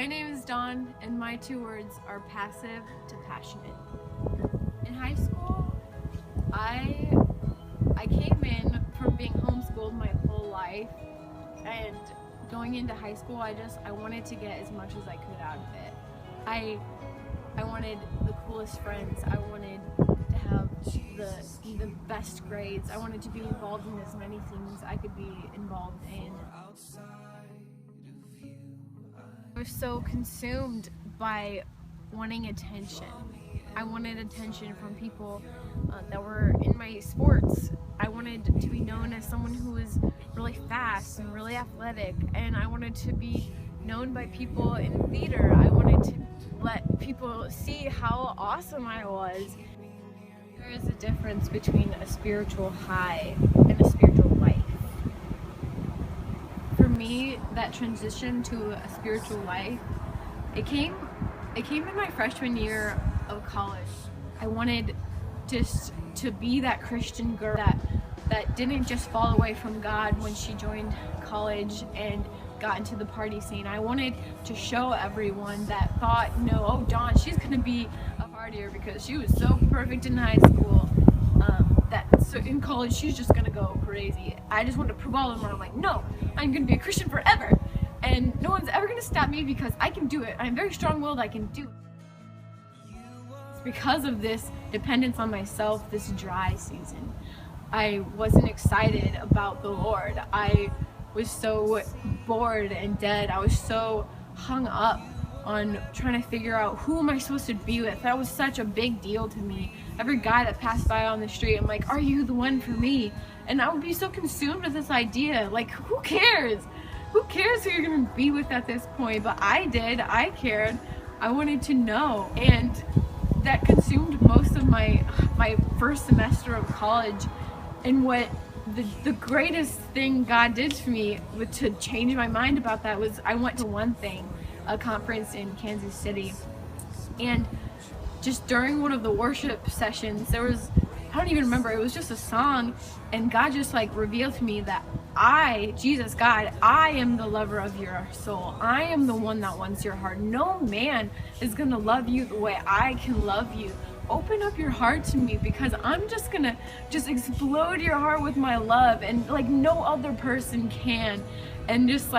My name is Dawn, and my 2 words are passive to passionate. In high school, I came in from being homeschooled my whole life, and going into high school, I wanted to get as much as I could out of it. I wanted the coolest friends. I wanted to have the best grades. I wanted to be involved in as many things I could be involved in. I was so consumed by wanting attention. I wanted attention from people that were in my sports. I wanted to be known as someone who was really fast and really athletic, and I wanted to be known by people in theater. I wanted to let people see how awesome I was. There is a difference between a spiritual high and a spiritual life. For me, that transition to a spiritual life, it came in my freshman year of college. I wanted just to be that Christian girl that didn't just fall away from God when she joined college and got into the party scene. I wanted to show everyone that thought, oh, Dawn, she's gonna be a partier because she was so perfect in high school, so in college she's just gonna go crazy. I just wanted to prove all of them wrong. I'm like, no, I'm gonna be a Christian forever, and no one's ever gonna stop me because I can do it. I'm very strong-willed. I can do it. It's because of this dependence on myself, this dry season, I wasn't excited about the Lord. I was so bored and dead. I was so hung up on trying to figure out who am I supposed to be with. That was such a big deal to me. Every guy that passed by on the street, I'm like, are you the one for me? And I would be so consumed with this idea, like, who cares? Who cares who you're gonna be with at this point? But I did, I cared, I wanted to know. And that consumed most of my first semester of college. And what the greatest thing God did for me to change my mind about that was I went to one thing, a conference in Kansas City, and just during one of the worship sessions, there was, I don't even remember, it was just a song, and God just revealed to me that Jesus, God, I am the lover of your soul. I am the one that wants your heart. No man is gonna love you the way I can love you. Open up your heart to me, because I'm just gonna explode your heart with my love, and no other person can. And just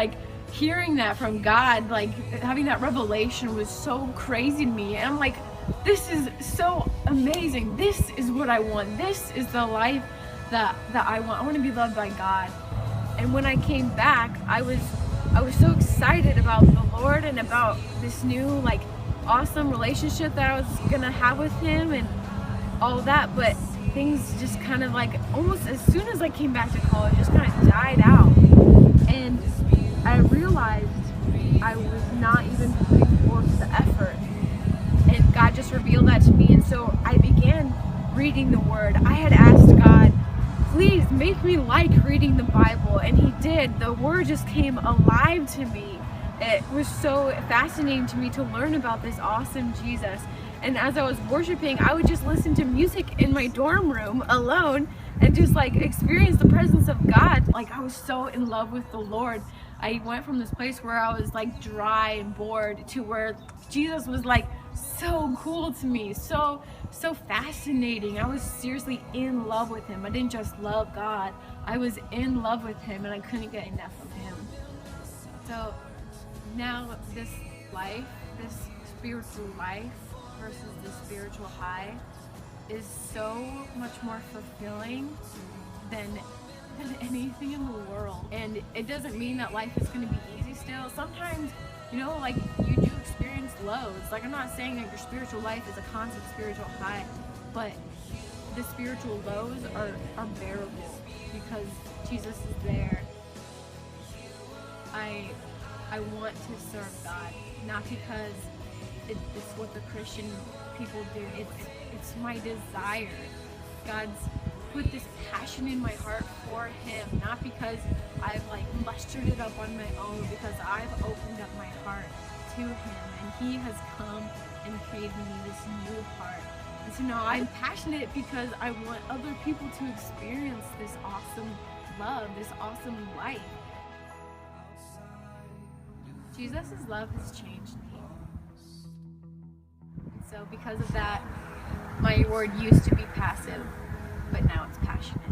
hearing that from God, having that revelation was so crazy to me. And I'm like, this is so amazing. This is what I want. This is the life that I want. I want to be loved by God. And when I came back, I was so excited about the Lord and about this new awesome relationship that I was gonna have with him and all of that. But things just kind of almost as soon as I came back to college, just kind of died out. And I realized I was not even putting forth the effort, and God just revealed that to me. And so I began reading the Word. I had asked God, please make me like reading the Bible, and he did. The Word just came alive to me. It was so fascinating to me to learn about this awesome Jesus. And as I was worshiping, I would just listen to music in my dorm room alone and just experience the presence of God. I was so in love with the Lord. I went from this place where I was dry and bored to where Jesus was so cool to me, so fascinating. I was seriously in love with him. I didn't just love God, I was in love with him, and I couldn't get enough of him. So now this life, this spiritual life versus the spiritual high, is so much more fulfilling than anything in the world. And it doesn't mean that life is going to be easy still. Sometimes, you do experience lows. I'm not saying that your spiritual life is a constant spiritual high, but the spiritual lows are bearable because Jesus is there. I want to serve God, not because it's what the Christian people do. It's my desire. God's put this passion in my heart for him, not because I've mustered it up on my own, because I've opened up my heart to him, and he has come and created me this new heart. And so now I'm passionate because I want other people to experience this awesome love, this awesome life. Jesus' love has changed me. So because of that, my word used to be passive, but now it's passionate.